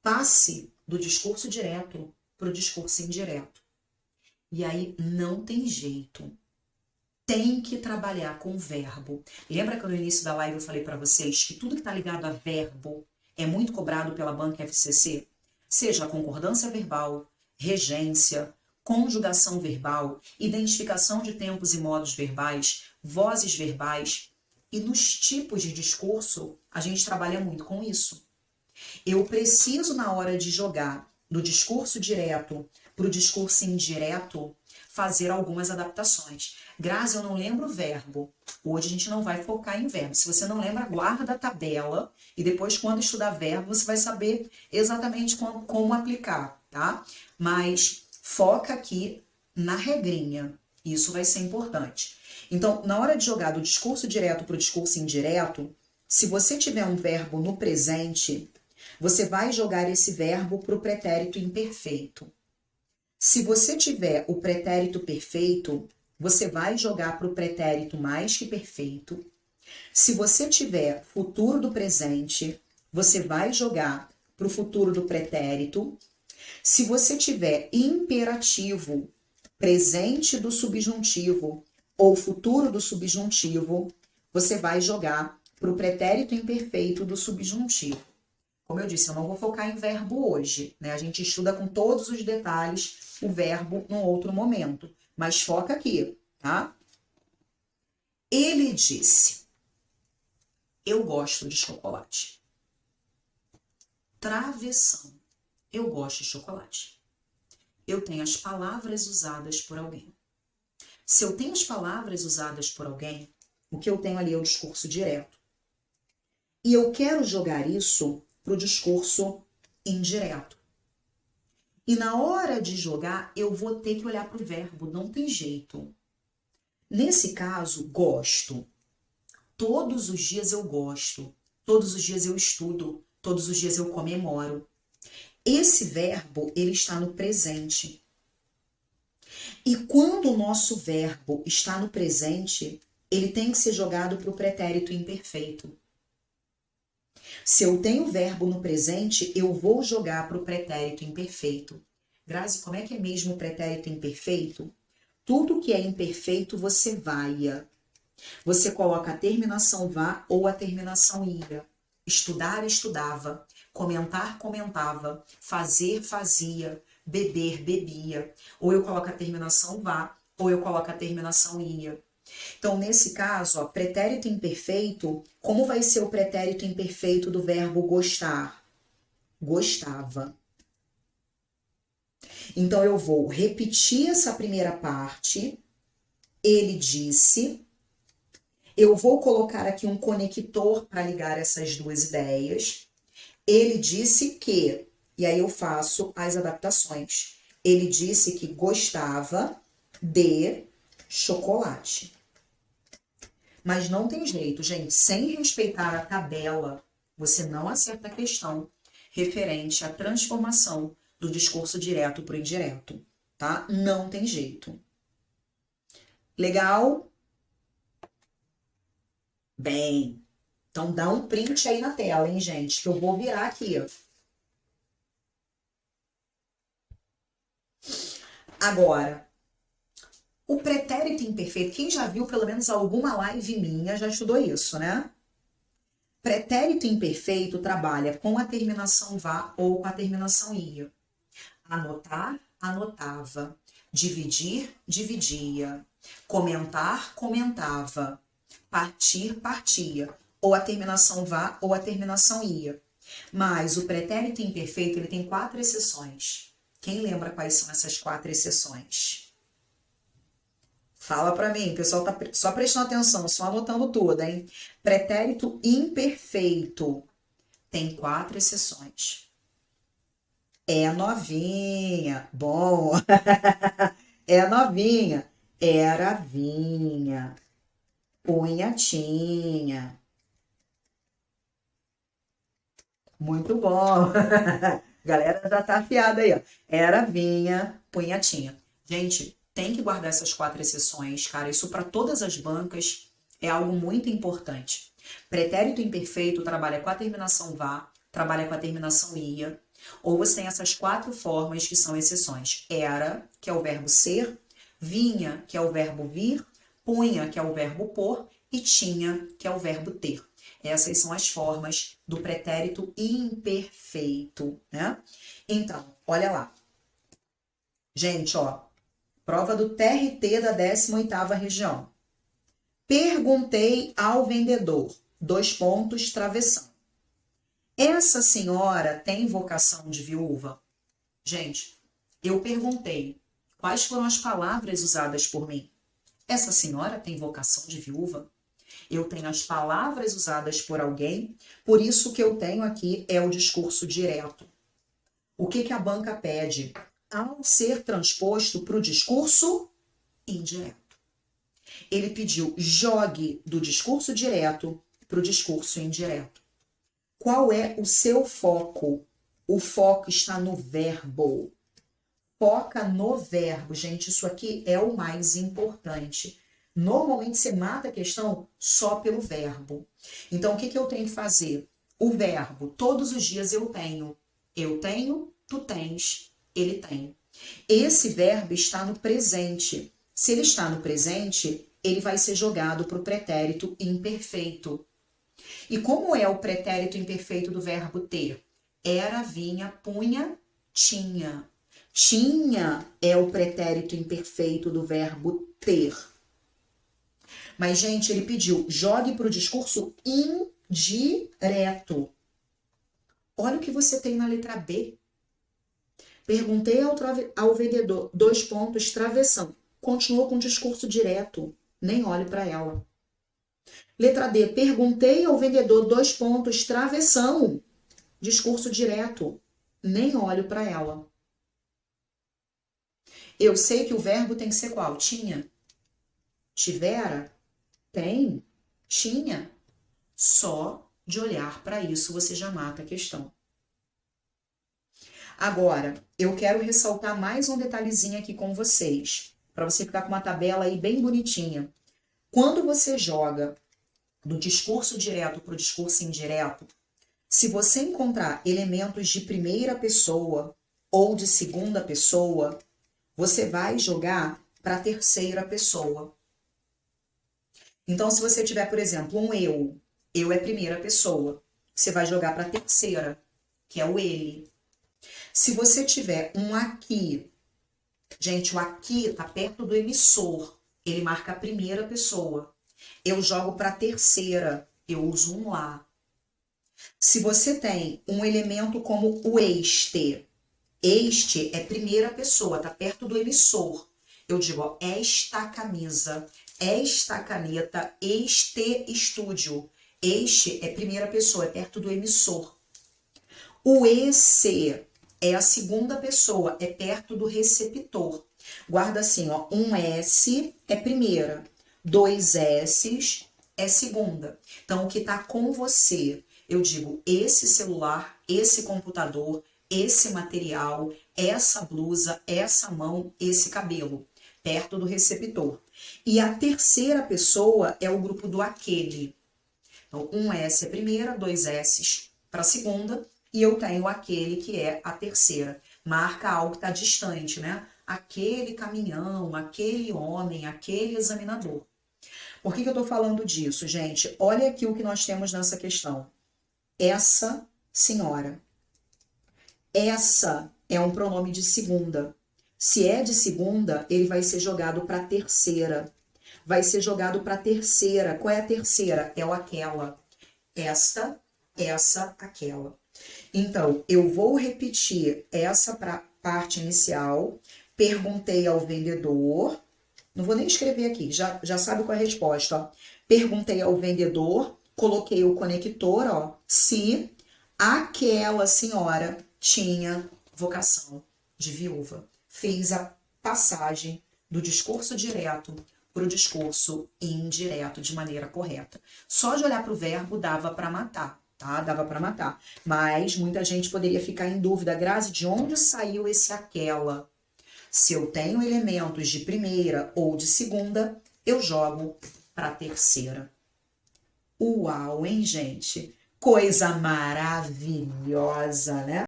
passe do discurso direto para o discurso indireto. E aí não tem jeito. Tem que trabalhar com verbo. Lembra que no início da live eu falei para vocês que tudo que está ligado a verbo é muito cobrado pela banca FCC? Seja a concordância verbal, regência, conjugação verbal, identificação de tempos e modos verbais, vozes verbais. E nos tipos de discurso, a gente trabalha muito com isso. Eu preciso, na hora de jogar do discurso direto para o discurso indireto, fazer algumas adaptações. Grazi, eu não lembro o verbo. Hoje a gente não vai focar em verbo. Se você não lembra, guarda a tabela e depois, quando estudar verbo, você vai saber exatamente como aplicar, tá? Mas foca aqui na regrinha. Isso vai ser importante. Então, na hora de jogar do discurso direto para o discurso indireto, se você tiver um verbo no presente, você vai jogar esse verbo para o pretérito imperfeito. Se você tiver o pretérito perfeito, você vai jogar para o pretérito mais que perfeito. Se você tiver futuro do presente, você vai jogar para o futuro do pretérito. Se você tiver imperativo, presente do subjuntivo ou futuro do subjuntivo, você vai jogar para o pretérito imperfeito do subjuntivo. Como eu disse, eu não vou focar em verbo hoje, né? A gente estuda com todos os detalhes o verbo num outro momento. Mas foca aqui, tá? Ele disse: eu gosto de chocolate. Travessão: eu gosto de chocolate. Eu tenho as palavras usadas por alguém. Se eu tenho as palavras usadas por alguém, o que eu tenho ali é o discurso direto. E eu quero jogar isso para o discurso indireto. E na hora de jogar, eu vou ter que olhar para o verbo, não tem jeito. Nesse caso, gosto. Todos os dias eu gosto. Todos os dias eu estudo. Todos os dias eu comemoro. Esse verbo, ele está no presente. E quando o nosso verbo está no presente, ele tem que ser jogado para o pretérito imperfeito. Se eu tenho o verbo no presente, eu vou jogar para o pretérito imperfeito. Grazi, como é que é mesmo o pretérito imperfeito? Tudo que é imperfeito, você vaia. Você coloca a terminação vá ou a terminação ia. Estudar, estudava. Comentar, comentava. Fazer, fazia. Beber, bebia. Ou eu coloco a terminação vá, ou eu coloco a terminação ia. Então, nesse caso, ó, pretérito imperfeito, como vai ser o pretérito imperfeito do verbo gostar? Gostava. Então, eu vou repetir essa primeira parte. Ele disse. Eu vou colocar aqui um conector para ligar essas duas ideias. Ele disse que, e aí eu faço as adaptações. Ele disse que gostava de chocolate. Mas não tem jeito, gente. Sem respeitar a tabela, você não acerta a questão referente à transformação do discurso direto para o indireto, tá? Não tem jeito. Legal? Bem, então dá um print aí na tela, hein, gente? Que eu vou virar aqui, ó. Agora, o pretérito imperfeito, quem já viu pelo menos alguma live minha já estudou isso, né? Pretérito imperfeito trabalha com a terminação vá ou com a terminação ia. Anotar, anotava. Dividir, dividia. Comentar, comentava. Partir, partia. Ou a terminação vá ou a terminação ia. Mas o pretérito imperfeito ele tem 4 exceções. Quem lembra quais são essas 4 exceções? Fala para mim, o pessoal tá só prestando atenção, só anotando tudo, hein? Pretérito imperfeito tem 4 exceções. É novinha, bom. É novinha, era vinha, punha tinha. Muito bom. Galera já tá afiada aí, ó. Era vinha, punha tinha. Gente, tem que guardar essas 4 exceções, cara. Isso para todas as bancas é algo muito importante. Pretérito imperfeito trabalha com a terminação vá, trabalha com a terminação ia. Ou você tem essas 4 formas que são exceções. Era, que é o verbo ser, vinha, que é o verbo vir, punha, que é o verbo pôr, e tinha, que é o verbo ter. Essas são as formas do pretérito imperfeito, né? Então, olha lá. Gente, ó, prova do TRT da 18ª região. Perguntei ao vendedor, travessão. Essa senhora tem vocação de viúva? Gente, eu perguntei quais foram as palavras usadas por mim. Essa senhora tem vocação de viúva? Eu tenho as palavras usadas por alguém, por isso que eu tenho aqui é o discurso direto. O que a banca pede? Ao ser transposto para o discurso indireto. Ele pediu jogue do discurso direto para o discurso indireto. Qual é o seu foco? O foco está no verbo. Foca no verbo. Gente, isso aqui é o mais importante. Normalmente você mata a questão só pelo verbo. Então, o que eu tenho que fazer? O verbo, todos os dias eu tenho. Eu tenho, tu tens, ele tem. Esse verbo está no presente. Se ele está no presente, ele vai ser jogado para o pretérito imperfeito. E como é o pretérito imperfeito do verbo ter? Era, vinha, punha, tinha. Tinha é o pretérito imperfeito do verbo ter. Mas, gente, ele pediu, jogue para o discurso indireto. Olha o que você tem na letra B. Perguntei ao vendedor, travessão. Continuou com o discurso direto. Nem olhe para ela. Letra D, perguntei ao vendedor, travessão. Discurso direto. Nem olho para ela. Eu sei que o verbo tem que ser qual? Tinha. Tivera. Tem. Tinha. Só de olhar para isso você já mata a questão. Agora, eu quero ressaltar mais um detalhezinho aqui com vocês, para você ficar com uma tabela aí bem bonitinha. Quando você joga do discurso direto para o discurso indireto, se você encontrar elementos de primeira pessoa ou de segunda pessoa, você vai jogar para a terceira pessoa. Então, se você tiver, por exemplo, um eu é primeira pessoa, você vai jogar para a terceira, que é o ele. Se você tiver um aqui, gente, o aqui está perto do emissor, ele marca a primeira pessoa. Eu jogo para a terceira, eu uso um lá. Se você tem um elemento como o este é primeira pessoa, está perto do emissor. Eu digo, ó, esta camisa, esta caneta, este estúdio. Este é primeira pessoa, é perto do emissor. O esse é a segunda pessoa, é perto do receptor. Guarda assim, ó, um S é primeira, 2 S's é segunda. Então, o que está com você, eu digo, esse celular, esse computador, esse material, essa blusa, essa mão, esse cabelo, perto do receptor. E a terceira pessoa é o grupo do aquele. Então, um S é primeira, 2 S's para segunda, e eu tenho aquele que é a terceira. Marca algo que está distante, né? Aquele caminhão, aquele homem, aquele examinador. Por que eu estou falando disso, gente? Olha aqui o que nós temos nessa questão. Essa senhora. Essa é um pronome de segunda. Se é de segunda, ele vai ser jogado para a terceira. Vai ser jogado para a terceira. Qual é a terceira? É o aquela. Esta, essa, aquela. Então, eu vou repetir essa parte inicial. Perguntei ao vendedor. Não vou nem escrever aqui, já sabe qual é a resposta. Ó. Perguntei ao vendedor, coloquei o conector, ó, se aquela senhora tinha vocação de viúva. Fiz a passagem do discurso direto para o discurso indireto de maneira correta. Só de olhar para o verbo dava para matar, tá? Dava para matar. Mas muita gente poderia ficar em dúvida, Grazi, de onde saiu esse aquela? Se eu tenho elementos de primeira ou de segunda, eu jogo para a terceira. Uau, hein, gente? Coisa maravilhosa, né?